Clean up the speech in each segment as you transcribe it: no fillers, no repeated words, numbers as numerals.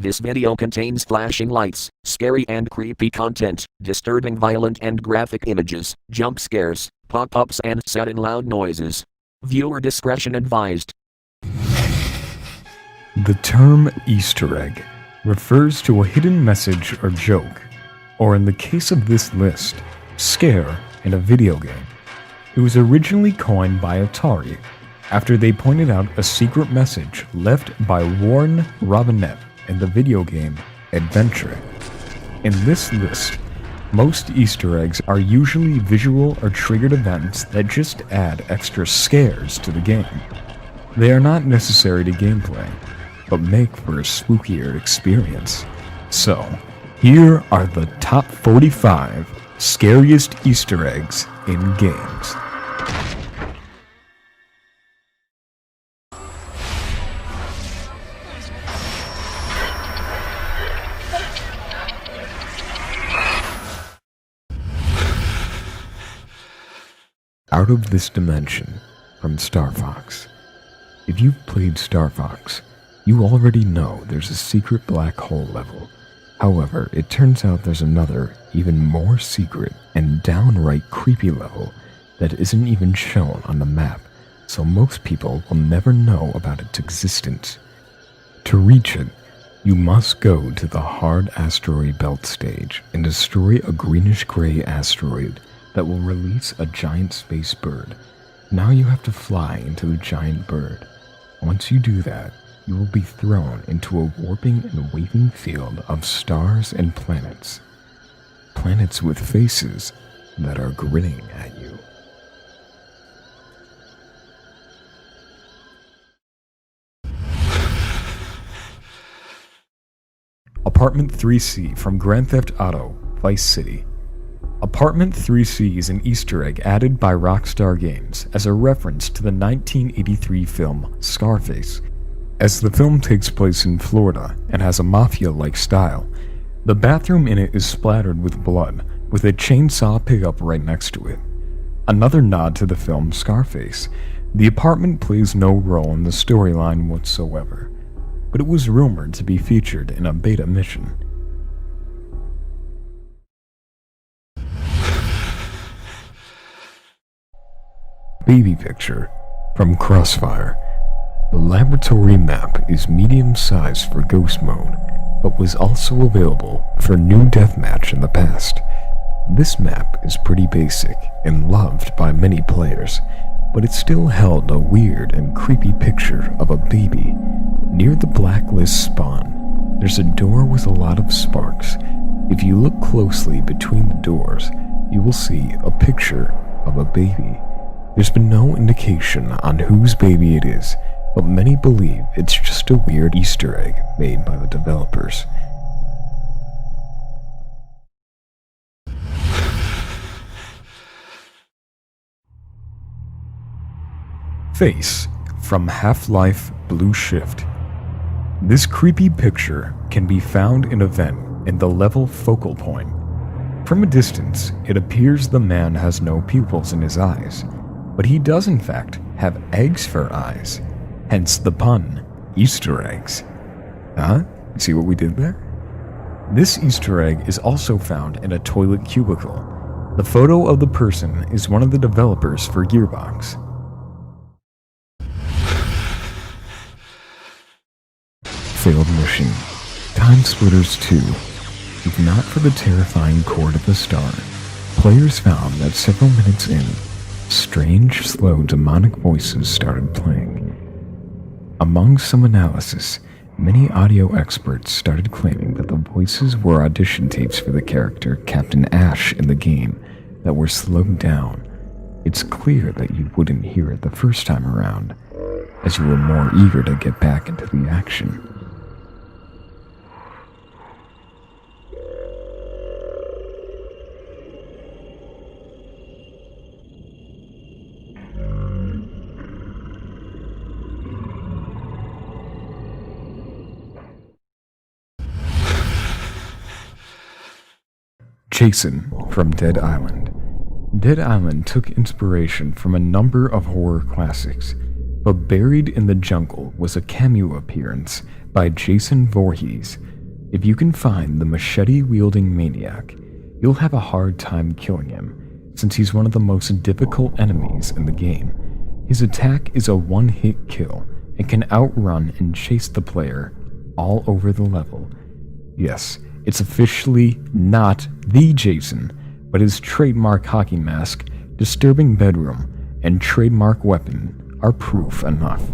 This video contains flashing lights, scary and creepy content, disturbing violent and graphic images, jump scares, pop-ups and sudden loud noises. Viewer discretion advised. The term Easter egg refers to a hidden message or joke, or in the case of this list, scare in a video game. It was originally coined by Atari after they pointed out a secret message left by Warren Robinette in the video game Adventure. In this list, most Easter eggs are usually visual or triggered events that just add extra scares to the game. They are not necessary to gameplay, but make for a spookier experience. So, here are the top 45 scariest Easter eggs in games. Out of This Dimension from Star Fox. If you've played Star Fox, you already know there's a secret black hole level. However, it turns out there's another, even more secret and downright creepy level that isn't even shown on the map, so most people will never know about its existence. To reach it, you must go to the hard asteroid belt stage and destroy a greenish-gray asteroid that will release a giant space bird. Now you have to fly into the giant bird. Once you do that, you will be thrown into a warping and waving field of stars and planets. Planets with faces that are grinning at you. Apartment 3C from Grand Theft Auto Vice City. Apartment 3C is an Easter egg added by Rockstar Games as a reference to the 1983 film Scarface. As the film takes place in Florida and has a mafia-like style, the bathroom in it is splattered with blood, with a chainsaw pickup right next to it. Another nod to the film Scarface, the apartment plays no role in the storyline whatsoever, but it was rumored to be featured in a beta mission. Baby Picture from Crossfire. The laboratory map is medium-sized for Ghost Mode, but was also available for New Deathmatch in the past. This map is pretty basic and loved by many players, but it still held a weird and creepy picture of a baby. Near the blacklist spawn, there's a door with a lot of sparks. If you look closely between the doors, you will see a picture of a baby. There's been no indication on whose baby it is, but many believe it's just a weird Easter egg made by the developers. Face from Half-Life Blue Shift. This creepy picture can be found in a vent in the level focal point. From a distance, it appears the man has no pupils in his eyes, but he does in fact have eggs for eyes. Hence the pun, Easter eggs. Huh? See what we did there? This Easter egg is also found in a toilet cubicle. The photo of the person is one of the developers for Gearbox. Failed mission. Timesplitters 2. If not for the terrifying Court of the Star, players found that several minutes in, strange, slow, demonic voices started playing. Among some analysis, many audio experts started claiming that the voices were audition tapes for the character Captain Ash in the game that were slowed down. It's clear that you wouldn't hear it the first time around, as you were more eager to get back into the action. Jason from Dead Island. Dead Island took inspiration from a number of horror classics, but buried in the jungle was a cameo appearance by Jason Voorhees, If you can find the machete-wielding maniac, you'll have a hard time killing him, since he's one of the most difficult enemies in the game. His attack is a one-hit kill and can outrun and chase the player all over the level. Yes, it's officially not the Jason, but his trademark hockey mask, disturbing bedroom, and trademark weapon are proof enough.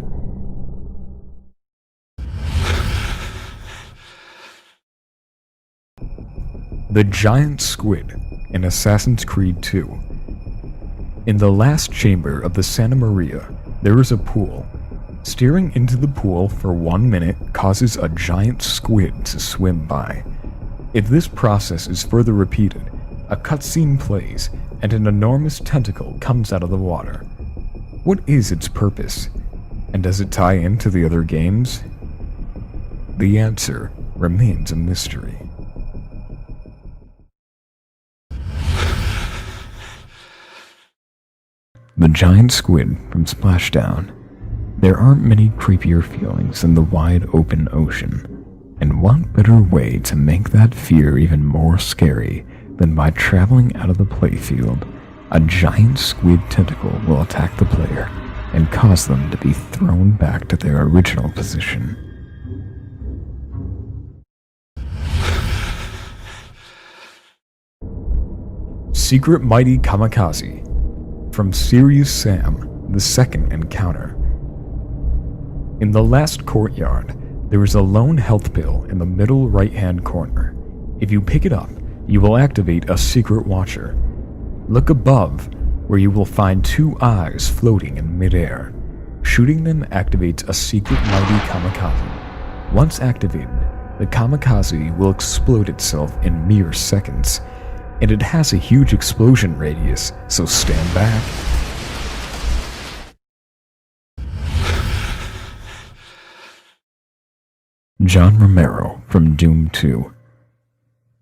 The Giant Squid in Assassin's Creed 2. In the last chamber of the Santa Maria, there is a pool. Steering into the pool for 1 minute causes a giant squid to swim by. If this process is further repeated, a cutscene plays and an enormous tentacle comes out of the water. What is its purpose? And does it tie into the other games? The answer remains a mystery. The Giant Squid from Splashdown. There aren't many creepier feelings than the wide open ocean, and what better way to make that fear even more scary than by traveling out of the playfield? A giant squid tentacle will attack the player and cause them to be thrown back to their original position. Secret Mighty Kamikaze from Serious Sam, the second encounter. In the last courtyard, there is a lone health pill in the middle right-hand corner. If you pick it up, you will activate a secret watcher. Look above, where you will find 2 eyes floating in midair. Shooting them activates a secret mighty kamikaze. Once activated, the kamikaze will explode itself in mere seconds, and it has a huge explosion radius, so stand back. John Romero from Doom 2.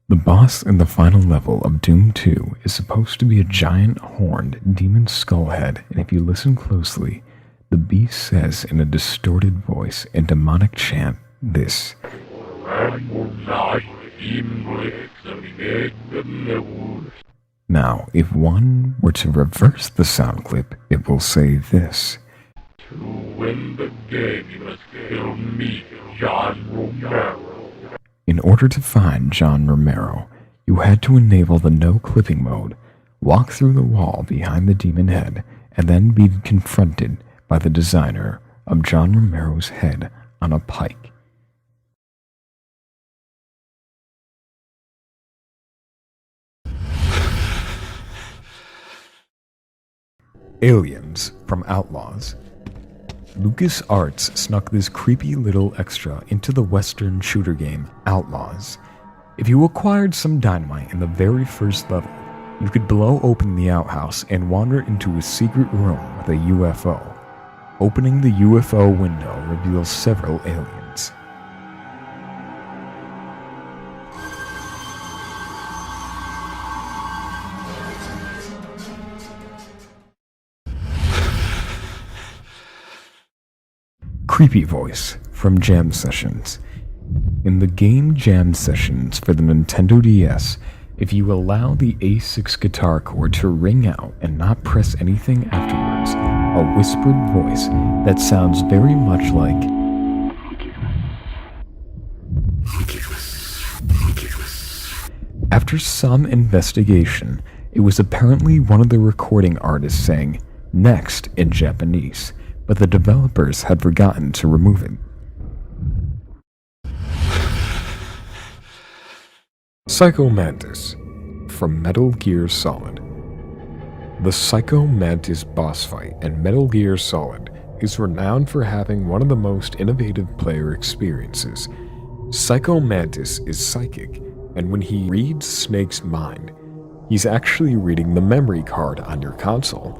The boss in the final level of Doom 2 is supposed to be a giant horned demon skullhead, and if you listen closely, the beast says in a distorted voice and demonic chant this. Now, if one were to reverse the sound clip, it will say this. To win the game, you must kill me, John Romero. In order to find John Romero, you had to enable the no clipping mode, walk through the wall behind the demon head, and then be confronted by the designer of John Romero's head on a pike. Aliens from Outlaws. LucasArts snuck this creepy little extra into the Western shooter game Outlaws. If you acquired some dynamite in the very first level, you could blow open the outhouse and wander into a secret room with a UFO. Opening the UFO window reveals several aliens. Creepy Voice from Jam Sessions. In the game Jam Sessions for the Nintendo DS, if you allow the A6 guitar chord to ring out and not press anything afterwards, a whispered voice that sounds very much like After some investigation, it was apparently one of the recording artists saying "next" in Japanese, but the developers had forgotten to remove it. Psycho Mantis from Metal Gear Solid. The Psycho Mantis boss fight in Metal Gear Solid is renowned for having one of the most innovative player experiences. Psycho Mantis is psychic, and when he reads Snake's mind, he's actually reading the memory card on your console,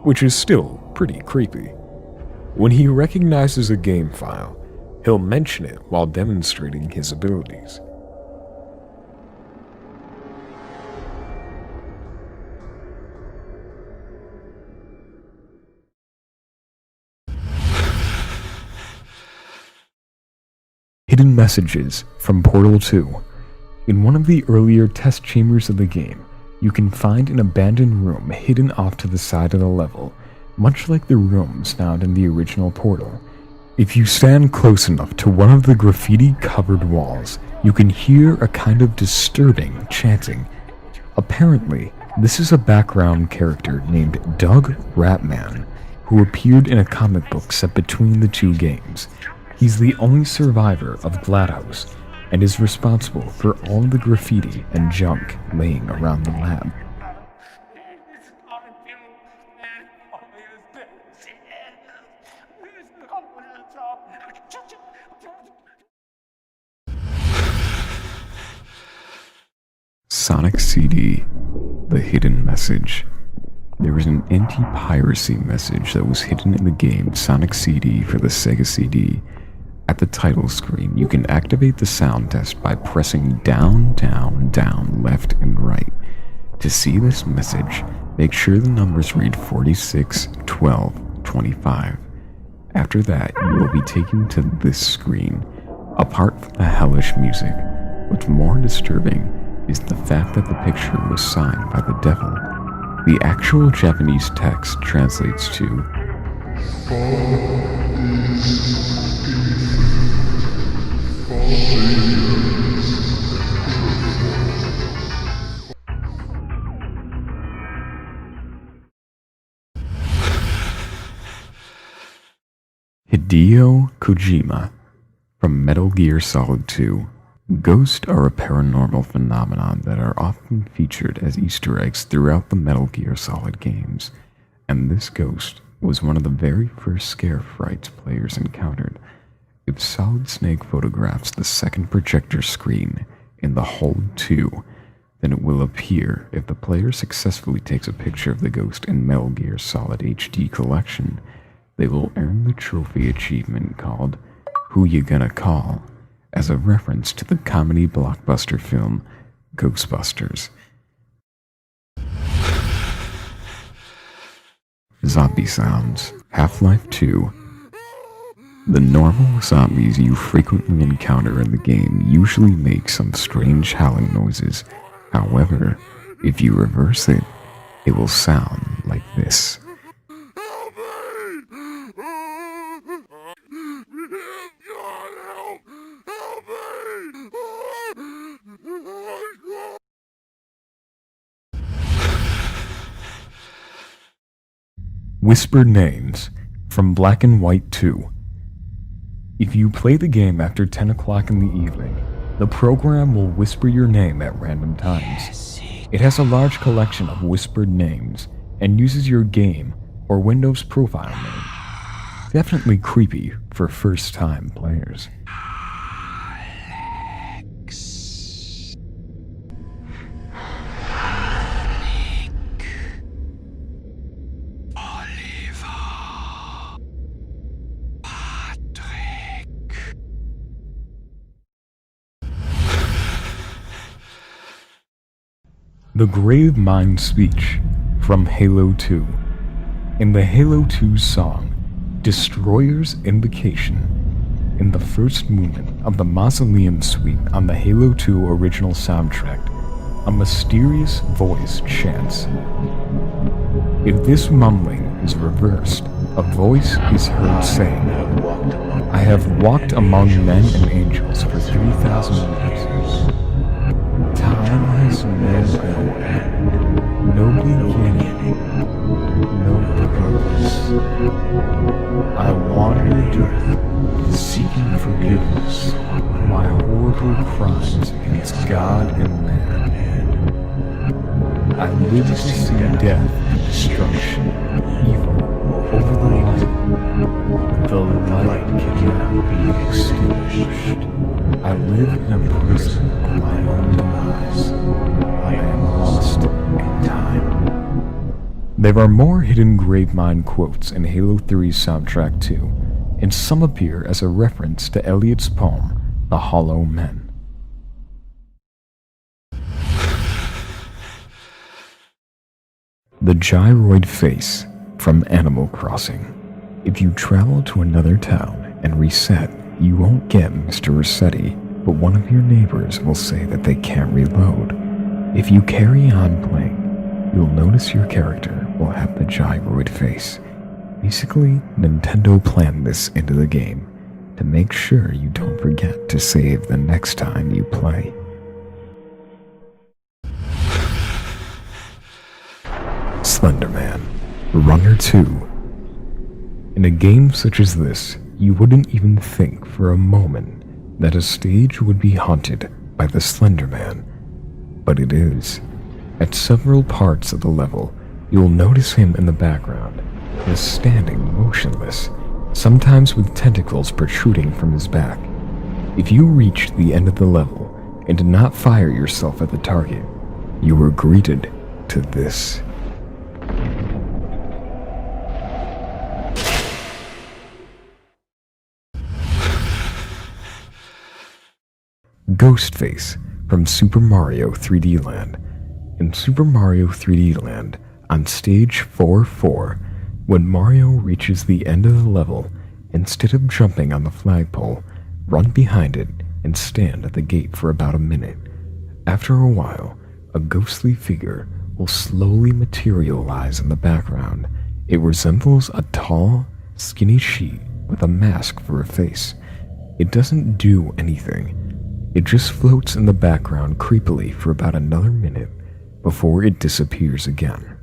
which is still pretty creepy. When he recognizes a game file, he'll mention it while demonstrating his abilities. Hidden Messages from Portal 2. In one of the earlier test chambers of the game, you can find an abandoned room hidden off to the side of the level, much like the rooms found in the original Portal. If you stand close enough to one of the graffiti-covered walls, you can hear a kind of disturbing chanting. Apparently, this is a background character named Doug Ratman, who appeared in a comic book set between the two games. He's the only survivor of Gladhouse, and is responsible for all the graffiti and junk laying around the lab. Sonic CD, the hidden message. There was an anti-piracy message that was hidden in the game Sonic CD for the Sega CD. At the title screen, you can activate the sound test by pressing down, down, down, left, and right. To see this message, make sure the numbers read 46, 12, 25. After that, you will be taken to this screen. Apart from the hellish music, what's more disturbing is the fact that the picture was signed by the devil. The actual Japanese text translates to Hideo Kojima from Metal Gear Solid 2. Ghosts are a paranormal phenomenon that are often featured as Easter eggs throughout the Metal Gear Solid games, and this ghost was one of the very first scare frights players encountered. If Solid Snake photographs the second projector screen in the Hold 2, then it will appear if the player successfully takes a picture of the ghost in Metal Gear Solid HD Collection. They will earn the trophy achievement called Who You Gonna Call, as a reference to the comedy blockbuster film Ghostbusters. Zombie sounds. Half-Life 2. The normal zombies you frequently encounter in the game usually make some strange howling noises. However, if you reverse it, it will sound like this. Whispered Names from Black and White 2. If you play the game after 10 o'clock in the evening, the program will whisper your name at random times. It has a large collection of whispered names and uses your game or Windows profile name. Definitely creepy for first-time players. The Gravemind speech from Halo 2. In the Halo 2 song, Destroyer's Invocation, in the first movement of the Mausoleum Suite on the Halo 2 original soundtrack, a mysterious voice chants. If this mumbling is reversed, a voice is heard saying, I have walked among men and angels for 3,000 years. Time has no end, no beginning, no purpose. I wandered, seeking forgiveness for my horrible crimes against God and man. I live to see death and destruction, evil over the light. The light cannot be extinguished. I live in a prison of my own demise. I am lost in time. There are more hidden Gravemind quotes in Halo 3's soundtrack too, and some appear as a reference to Eliot's poem, The Hollow Men. The Gyroid Face from Animal Crossing. If you travel to another town and reset, you won't get Mr. Rossetti, but one of your neighbors will say that they can't reload. If you carry on playing, you'll notice your character will have the gyroid face. Basically, Nintendo planned this into the game to make sure you don't forget to save the next time you play. Slenderman, Runner 2. In a game such as this, you wouldn't even think for a moment that a stage would be haunted by the Slenderman, but it is. At several parts of the level, you'll notice him in the background, just standing motionless, sometimes with tentacles protruding from his back. If you reached the end of the level and did not fire yourself at the target, you were greeted to this. Ghostface from Super Mario 3D Land. In Super Mario 3D Land, on stage 4-4, when Mario reaches the end of the level, instead of jumping on the flagpole, run behind it and stand at the gate for about a minute. After a while, a ghostly figure will slowly materialize in the background. It resembles a tall, skinny sheet with a mask for a face. It doesn't do anything. It just floats in the background creepily for about another minute before it disappears again.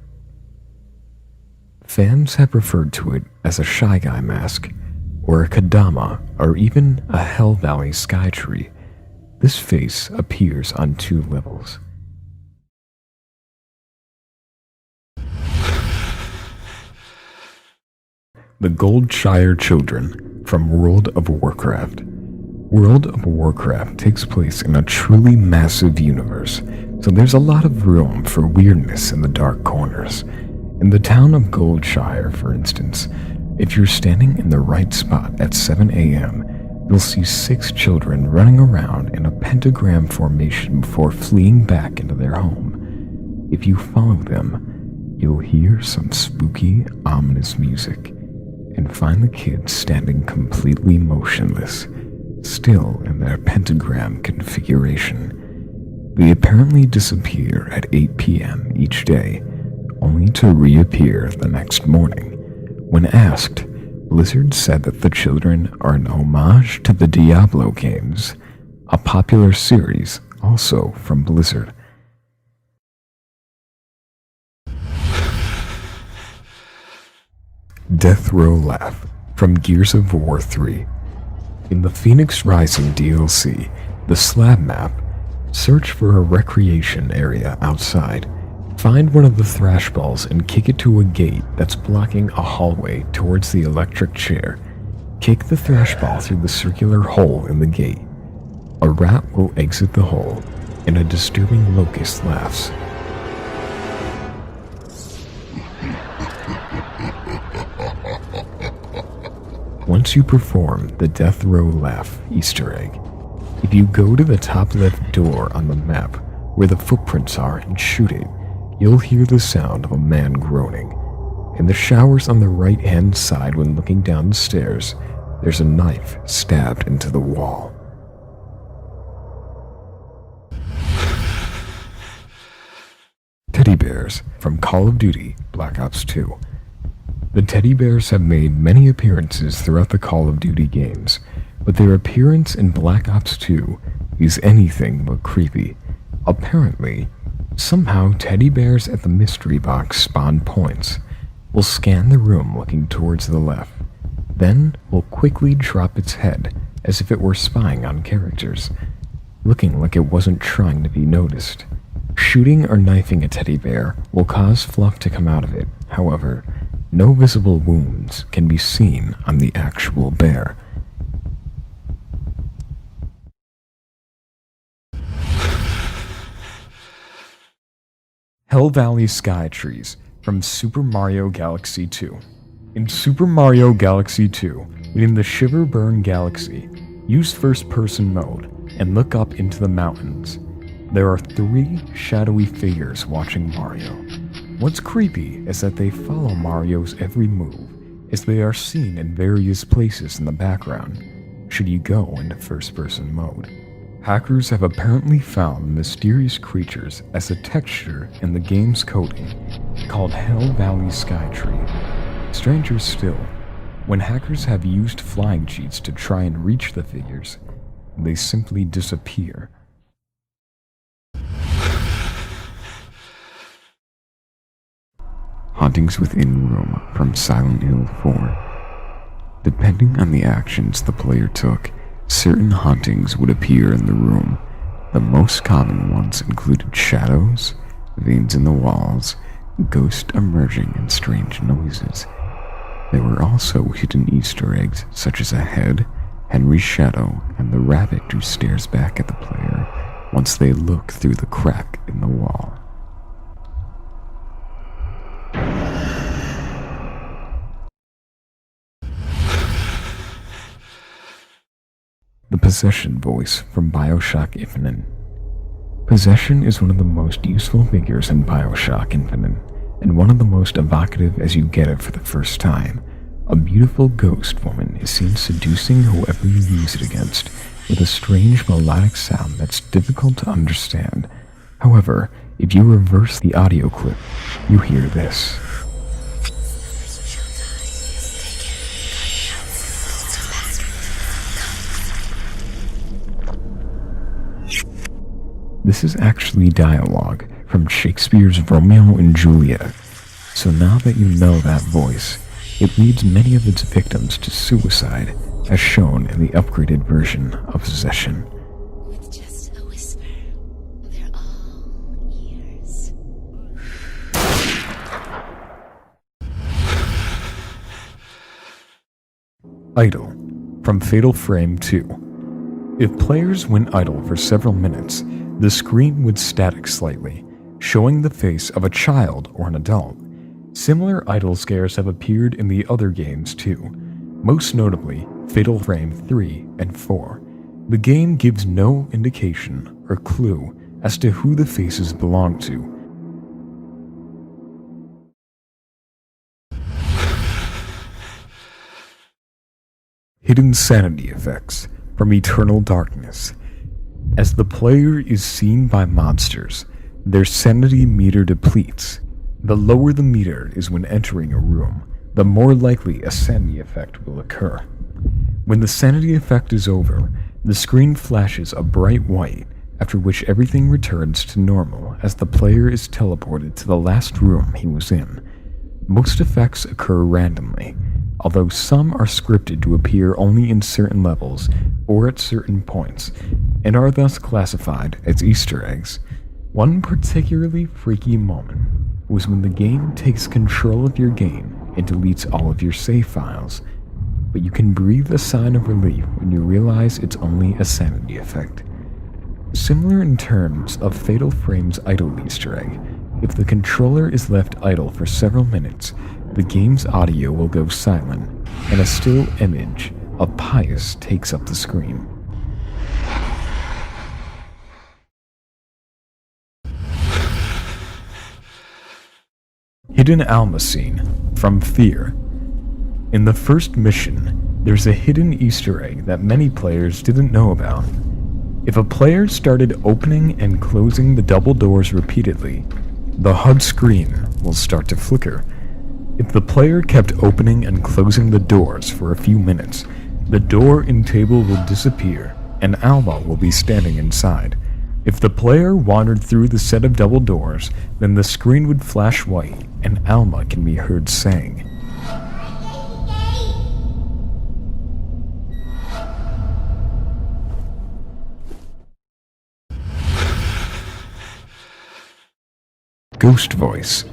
Fans have referred to it as a Shy Guy mask, or a Kadama, or even a Hellvalleyskytree. This face appears on 2 levels. The Goldshire Children from World of Warcraft. World of Warcraft takes place in a truly massive universe, so there's a lot of room for weirdness in the dark corners. In the town of Goldshire, for instance, if you're standing in the right spot at 7 a.m., you'll see 6 children running around in a pentagram formation before fleeing back into their home. If you follow them, you'll hear some spooky, ominous music, and find the kids standing completely motionless, still in their pentagram configuration. They apparently disappear at 8 p.m. each day, only to reappear the next morning. When asked, Blizzard said that the children are an homage to the Diablo games, a popular series also from Blizzard. Death Row Laugh from Gears of War 3. In the Phoenix Rising DLC, the Slab map, search for a recreation area outside. Find one of the thrash balls and kick it to a gate that's blocking a hallway towards the electric chair. Kick the thrash ball through the circular hole in the gate. A rat will exit the hole, and a disturbing locust laughs. Once you perform the Death Row Laugh Easter egg, if you go to the top left door on the map where the footprints are and shoot it, you'll hear the sound of a man groaning. In the showers on the right-hand side when looking down the stairs, there's a knife stabbed into the wall. Teddy bears from Call of Duty Black Ops 2. The teddy bears have made many appearances throughout the Call of Duty games, but their appearance in Black Ops 2 is anything but creepy. Apparently, somehow teddy bears at the mystery box spawn points. Will scan the room looking towards the left, then will quickly drop its head as if it were spying on characters, looking like it wasn't trying to be noticed. Shooting or knifing a teddy bear will cause fluff to come out of it. However, no visible wounds can be seen on the actual bear. Hellvalleyskytrees from Super Mario Galaxy 2. In Super Mario Galaxy 2, within the Shiver Burn Galaxy, use first-person mode and look up into the mountains. There are 3 shadowy figures watching Mario. What's creepy is that they follow Mario's every move, as they are seen in various places in the background. should you go into first-person mode. Hackers have apparently found mysterious creatures as a texture in the game's coding called Hellvalleyskytrees. Stranger still, when hackers have used flying cheats to try and reach the figures, they simply disappear. Hauntings within room from Silent Hill 4. Depending on the actions the player took, certain hauntings would appear in the room. The most common ones included shadows, veins in the walls, ghosts emerging, and strange noises. There were also hidden Easter eggs such as a head, Henry's shadow, and the rabbit who stares back at the player once they look through the crack in the wall. The Possession voice from Bioshock Infinite. Possession is one of the most useful figures in Bioshock Infinite, and one of the most evocative as you get it for the first time. A beautiful ghost woman is seen seducing whoever you use it against, with a strange melodic sound that's difficult to understand. However, if you reverse the audio clip, you hear this. This is actually dialogue from Shakespeare's Romeo and Juliet. So now that you know that voice, it leads many of its victims to suicide, as shown in the upgraded version of Possession. With just a whisper, they're all ears. Idle from Fatal Frame 2. If players went idle for several minutes, the screen would static slightly, showing the face of a child or an adult. Similar idle scares have appeared in the other games too, most notably Fatal Frame 3 and 4. The game gives no indication or clue as to who the faces belong to. Hidden sanity effects from Eternal Darkness. As the player is seen by monsters, their sanity meter depletes. The lower the meter is when entering a room, the more likely a sanity effect will occur. When the sanity effect is over, the screen flashes a bright white, after which everything returns to normal as the player is teleported to the last room he was in. Most effects occur randomly, although some are scripted to appear only in certain levels or at certain points, and are thus classified as Easter eggs. One particularly freaky moment was when the game takes control of your game and deletes all of your save files, but you can breathe a sigh of relief when you realize it's only a sanity effect. Similar in terms of Fatal Frame's idle Easter egg, if the controller is left idle for several minutes, the game's audio will go silent, and a still image of Pius takes up the screen. Hidden Alma scene from F.E.A.R. In the first mission, there's a hidden Easter egg that many players didn't know about. If a player started opening and closing the double doors repeatedly, the HUD screen will start to flicker. If the player kept opening and closing the doors for a few minutes, the door and table will disappear and Alma will be standing inside. If the player wandered through the set of double doors, then the screen would flash white and Alma can be heard saying, Ghost Voice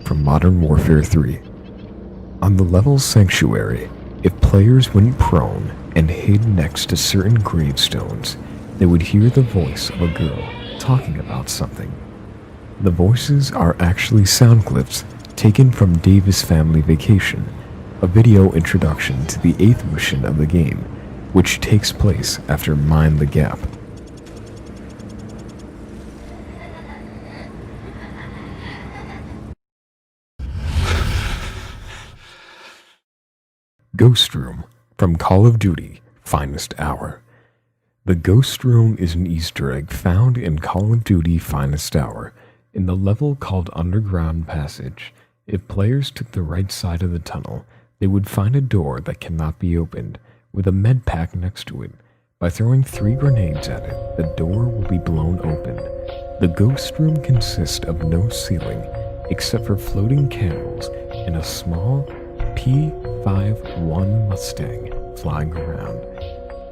from Modern Warfare 3. On the level Sanctuary, if players went prone and hid next to certain gravestones, they would hear the voice of a girl talking about something. The voices are actually sound clips taken from Davis Family Vacation, a video introduction to the 8th mission of the game, which takes place after Mind the Gap. Ghost Room from Call of Duty Finest Hour. The Ghost Room is an Easter egg found in Call of Duty Finest Hour, in the level called Underground Passage. If players took the right side of the tunnel, they would find a door that cannot be opened, with a med pack next to it. By throwing 3 grenades at it, the door will be blown open. The Ghost Room consists of no ceiling, except for floating candles and a small P-51 Mustang flying around.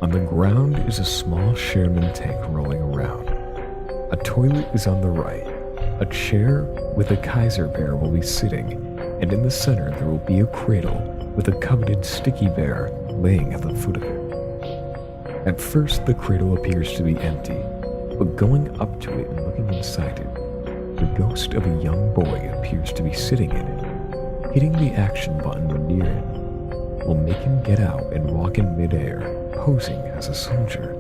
On the ground is a small Sherman tank rolling around. A toilet is on the right. A chair with a Kaiser bear will be sitting, and in the center there will be a cradle with a coveted sticky bear laying at the foot of it. At first the cradle appears to be empty, but going up to it and looking inside it, the ghost of a young boy appears to be sitting in it. Hitting the action button when near him will make him get out and walk in midair, posing as a soldier.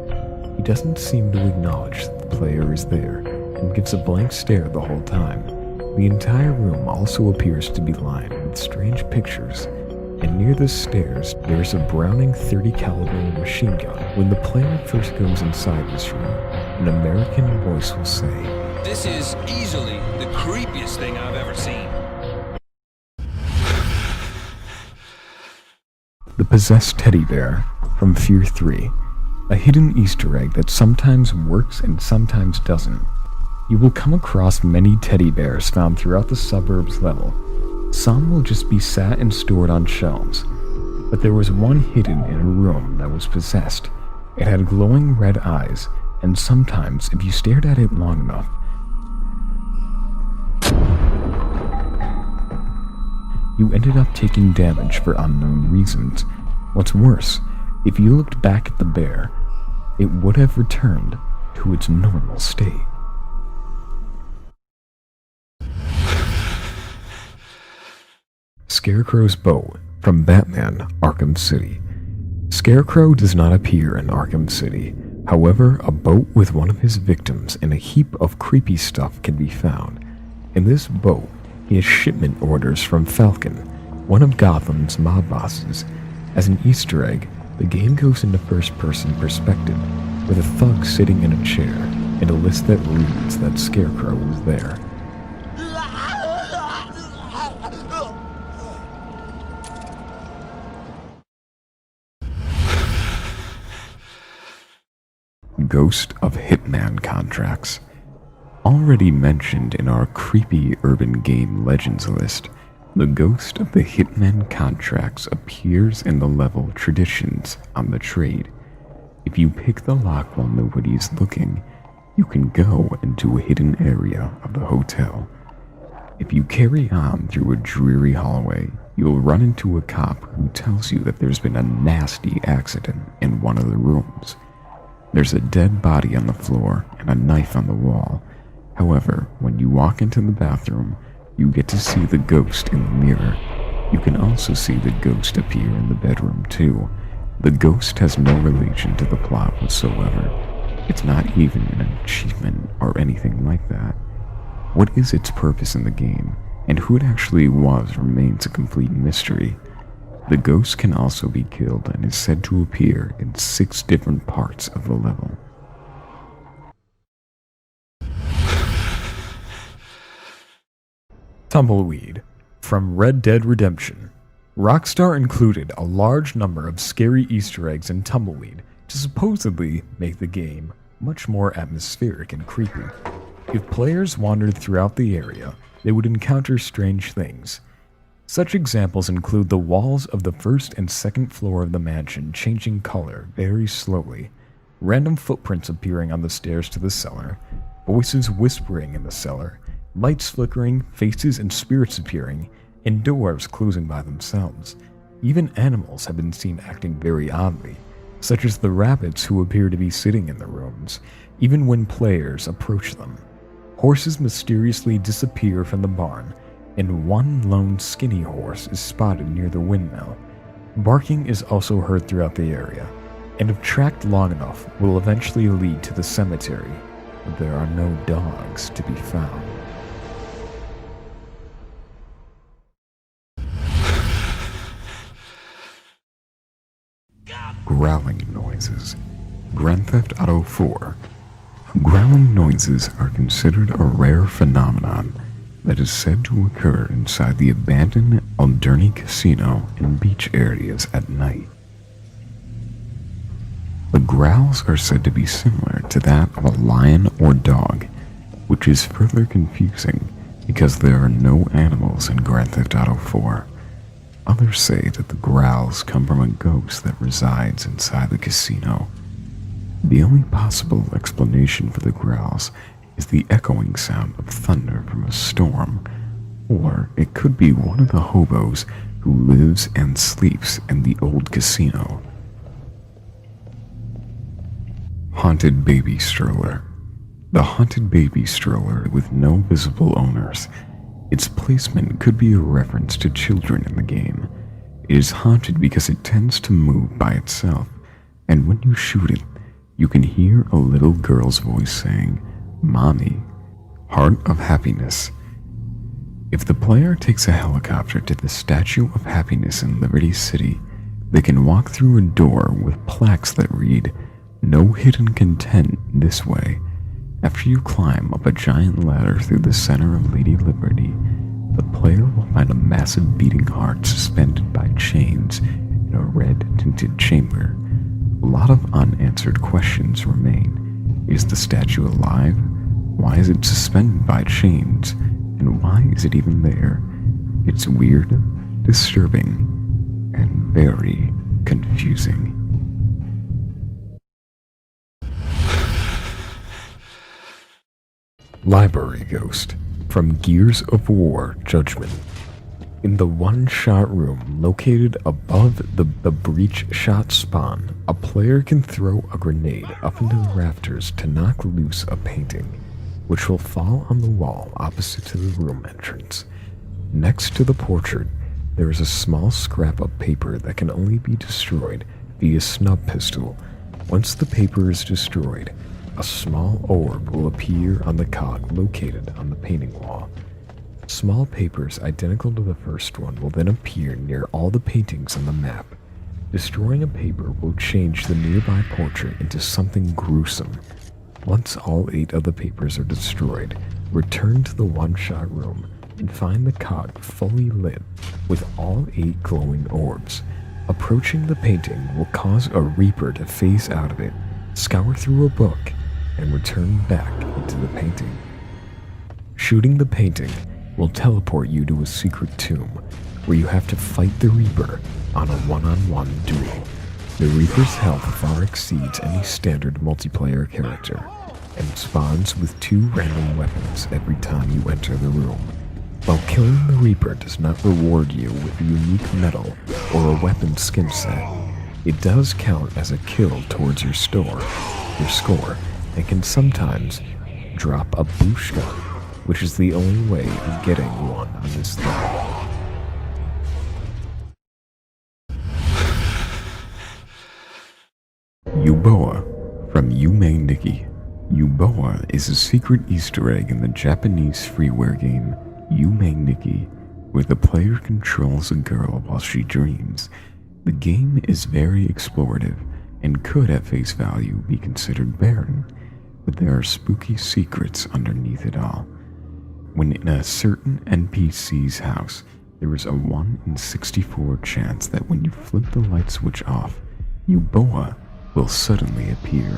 He doesn't seem to acknowledge that the player is there, and gives a blank stare the whole time. The entire room also appears to be lined with strange pictures, and near the stairs there's a Browning .30 caliber machine gun. When the player first goes inside this room, an American voice will say, "This is easily the creepiest thing I've ever seen." The Possessed Teddy Bear from F.E.A.R 3, a hidden Easter egg that sometimes works and sometimes doesn't. You will come across many teddy bears found throughout the suburbs level. Some will just be sat and stored on shelves, but there was one hidden in a room that was possessed. It had glowing red eyes, and sometimes if you stared at it long enough, you ended up taking damage for unknown reasons. What's worse, if you looked back at the bear, it would have returned to its normal state. Scarecrow's boat from Batman Arkham City. Scarecrow does not appear in Arkham City. However, a boat with one of his victims and a heap of creepy stuff can be found. In this boat, he has shipment orders from Falcon, one of Gotham's mob bosses. As an Easter egg, the game goes into first-person perspective, with a thug sitting in a chair and a list that reads that Scarecrow was there. Ghost of Hitman contracts. Already mentioned in our creepy urban game legends list, the ghost of the Hitman contracts appears in the level Traditions on the Trade. If you pick the lock while nobody's looking, you can go into a hidden area of the hotel. If you carry on through a dreary hallway, you'll run into a cop who tells you that there's been a nasty accident in one of the rooms. There's a dead body on the floor and a knife on the wall. However, when you walk into the bathroom, you get to see the ghost in the mirror. You can also see the ghost appear in the bedroom too. The ghost has no relation to the plot whatsoever. It's not even an achievement or anything like that. What is its purpose in the game, and who it actually was remains a complete mystery. The ghost can also be killed and is said to appear in 6 different parts of the level. Tumbleweed from Red Dead Redemption. Rockstar included a large number of scary Easter eggs in Tumbleweed to supposedly make the game much more atmospheric and creepy. If players wandered throughout the area, they would encounter strange things. Such examples include the walls of the first and second floor of the mansion changing color very slowly, random footprints appearing on the stairs to the cellar, voices whispering in the cellar, lights flickering, faces and spirits appearing, and doors closing by themselves. Even animals have been seen acting very oddly, such as the rabbits who appear to be sitting in the rooms, even when players approach them. Horses mysteriously disappear from the barn, and one lone skinny horse is spotted near the windmill. Barking is also heard throughout the area, and if tracked long enough, will eventually lead to the cemetery, but there are no dogs to be found. Growling noises. Grand Theft Auto 4. Growling noises are considered a rare phenomenon that is said to occur inside the abandoned Alderney Casino and beach areas at night. The growls are said to be similar to that of a lion or dog, which is further confusing because there are no animals in Grand Theft Auto 4. Others say that the growls come from a ghost that resides inside the casino. The only possible explanation for the growls is the echoing sound of thunder from a storm, or it could be one of the hobos who lives and sleeps in the old casino. Haunted baby stroller. The haunted baby stroller with no visible owners. Its placement could be a reference to children in the game. It is haunted because it tends to move by itself, and when you shoot it, you can hear a little girl's voice saying, "Mommy." Heart of Happiness. If the player takes a helicopter to the Statue of Happiness in Liberty City, they can walk through a door with plaques that read, "No hidden content this way." After you climb up a giant ladder through the center of Lady Liberty, the player will find a massive beating heart suspended by chains in a red tinted chamber. A lot of unanswered questions remain. Is the statue alive? Why is it suspended by chains? And why is it even there? It's weird, disturbing, and very confusing. Library Ghost from Gears of War Judgment. In the one-shot room located above the breach shot spawn, a player can throw a grenade up into the rafters to knock loose a painting, which will fall on the wall opposite to the room entrance. Next to the portrait, there is a small scrap of paper that can only be destroyed via snub pistol. Once the paper is destroyed, a small orb will appear on the cog located on the painting wall. Small papers identical to the first one will then appear near all the paintings on the map. Destroying a paper will change the nearby portrait into something gruesome. Once all 8 of the papers are destroyed, return to the one-shot room and find the cog fully lit with all 8 glowing orbs. Approaching the painting will cause a reaper to phase out of it, scour through a book, and return back into the painting. Shooting the painting will teleport you to a secret tomb where you have to fight the Reaper on a one-on-one duel. The Reaper's health far exceeds any standard multiplayer character and spawns with 2 random weapons every time you enter the room. While killing the Reaper does not reward you with a unique medal or a weapon skin set, it does count as a kill towards your score, and can sometimes drop a bushka, which is the only way of getting one on this level. Uboa from Yume Nikki. Uboa is a secret Easter egg in the Japanese freeware game Yume Nikki, where the player controls a girl while she dreams. The game is very explorative and could at face value be considered barren, but there are spooky secrets underneath it all. When in a certain NPC's house, there is a 1 in 64 chance that when you flip the light switch off, Uboa will suddenly appear.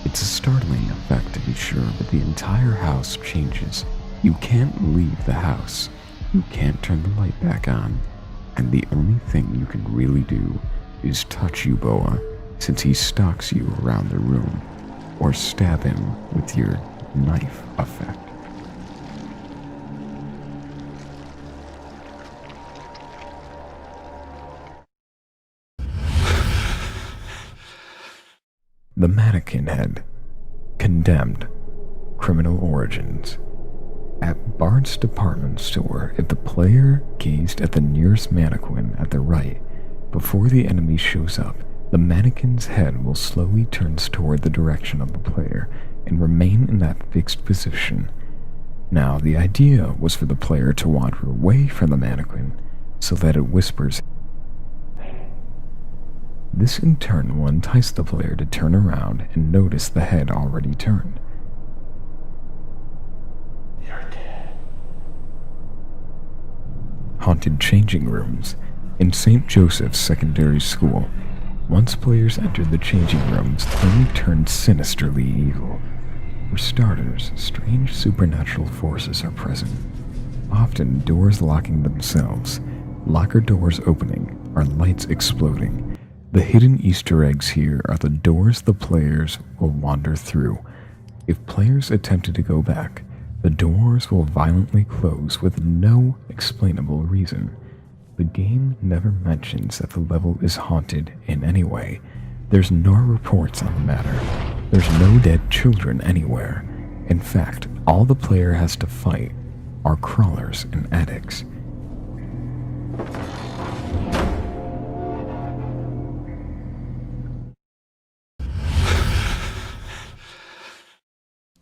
It's a startling effect to be sure, but the entire house changes. You can't leave the house, you can't turn the light back on, and the only thing you can really do is touch Uboa, since he stalks you around the room, or stab him with your knife effect. The Mannequin Head. Condemned. Criminal Origins. At Bard's department store, if the player gazed at the nearest mannequin at the right, before the enemy shows up, the mannequin's head will slowly turn toward the direction of the player and remain in that fixed position. Now, the idea was for the player to wander away from the mannequin so that it whispers, This in turn will entice the player to turn around and notice the head already turned. You're dead. Haunted changing rooms. In St. Joseph's Secondary School, once players enter the changing rooms, they turn sinisterly evil. For starters, strange supernatural forces are present. Often doors locking themselves, locker doors opening, or lights exploding. The hidden Easter eggs here are the doors the players will wander through. If players attempted to go back, the doors will violently close with no explainable reason. The game never mentions that the level is haunted in any way. There's no reports on the matter. There's no dead children anywhere. In fact, all the player has to fight are crawlers and addicts.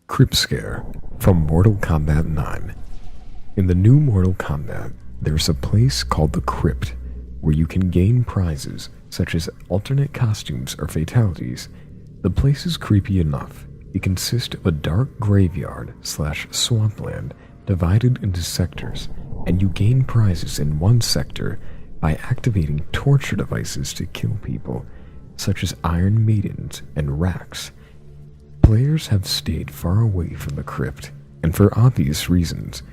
Krypt Scare from Mortal Kombat 9. In the new Mortal Kombat, there's a place called the Krypt, where you can gain prizes such as alternate costumes or fatalities. The place is creepy enough. It consists of a dark graveyard / swampland divided into sectors, and you gain prizes in one sector by activating torture devices to kill people, such as Iron Maidens and racks. Players have stayed far away from the Krypt, and for obvious reasons.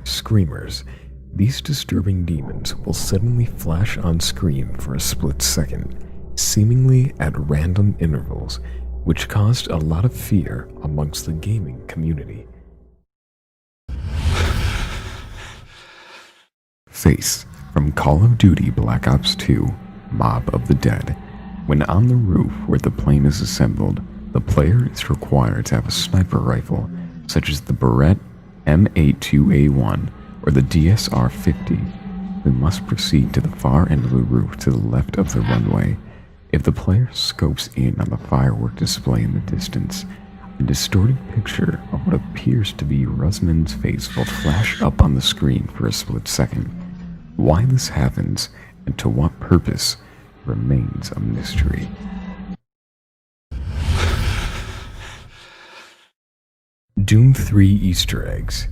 Screamers. These disturbing demons will suddenly flash on screen for a split second, seemingly at random intervals, which caused a lot of fear amongst the gaming community. Face from Call of Duty Black Ops 2, Mob of the Dead. When on the roof where the plane is assembled, the player is required to have a sniper rifle, such as the Barrett M82A1 or the DSR-50. They must proceed to the far end of the roof to the left of the runway. If the player scopes in on the firework display in the distance, a distorted picture of what appears to be Rusman's face will flash up on the screen for a split second. Why this happens and to what purpose remains a mystery. Doom 3 Easter Eggs.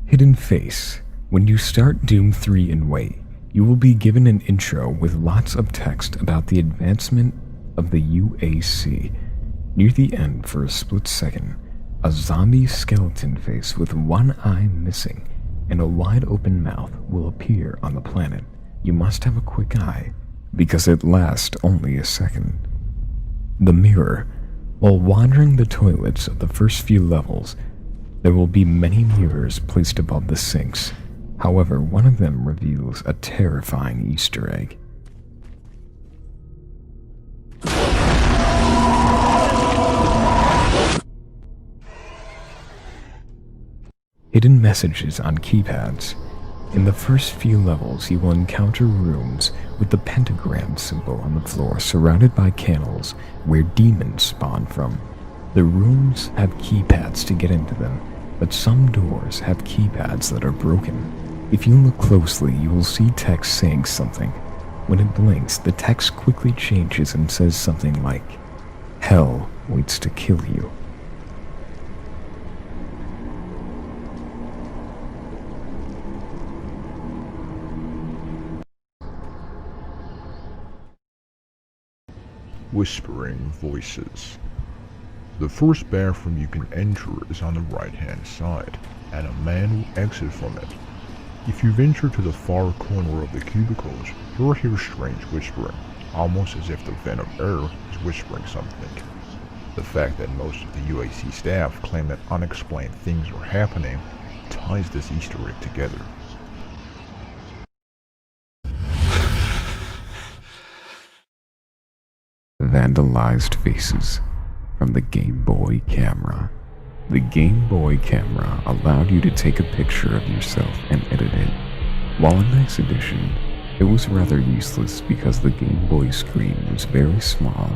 Hidden Face. When you start Doom 3 and wait, you will be given an intro with lots of text about the advancement of the UAC. Near the end, for a split second, a zombie skeleton face with one eye missing and a wide open mouth will appear on the planet. You must have a quick eye, because it lasts only a second. The Mirror. While wandering the toilets of the first few levels, there will be many mirrors placed above the sinks. However, one of them reveals a terrifying Easter egg. Hidden messages on keypads. In the first few levels, you will encounter rooms with the pentagram symbol on the floor surrounded by candles where demons spawn from. The rooms have keypads to get into them, but some doors have keypads that are broken. If you look closely, you will see text saying something. When it blinks, the text quickly changes and says something like, "Hell waits to kill you." Whispering Voices. The first bathroom you can enter is on the right-hand side, and a man will exit from it. If you venture to the far corner of the cubicles, you'll hear strange whispering, almost as if the vent of air is whispering something. The fact that most of the UAC staff claim that unexplained things are happening ties this Easter egg together. Vandalized faces from the Game Boy camera. The Game Boy camera allowed you to take a picture of yourself and edit it. While a nice addition, it was rather useless because the Game Boy screen was very small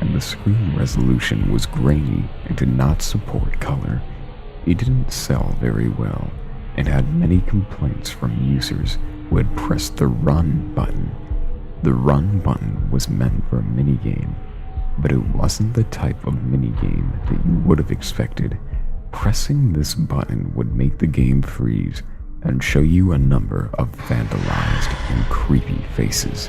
and the screen resolution was grainy and did not support color. It didn't sell very well and had many complaints from users who had pressed the run button. The run button was meant for a minigame, but it wasn't the type of minigame that you would have expected. Pressing this button would make the game freeze and show you a number of vandalized and creepy faces.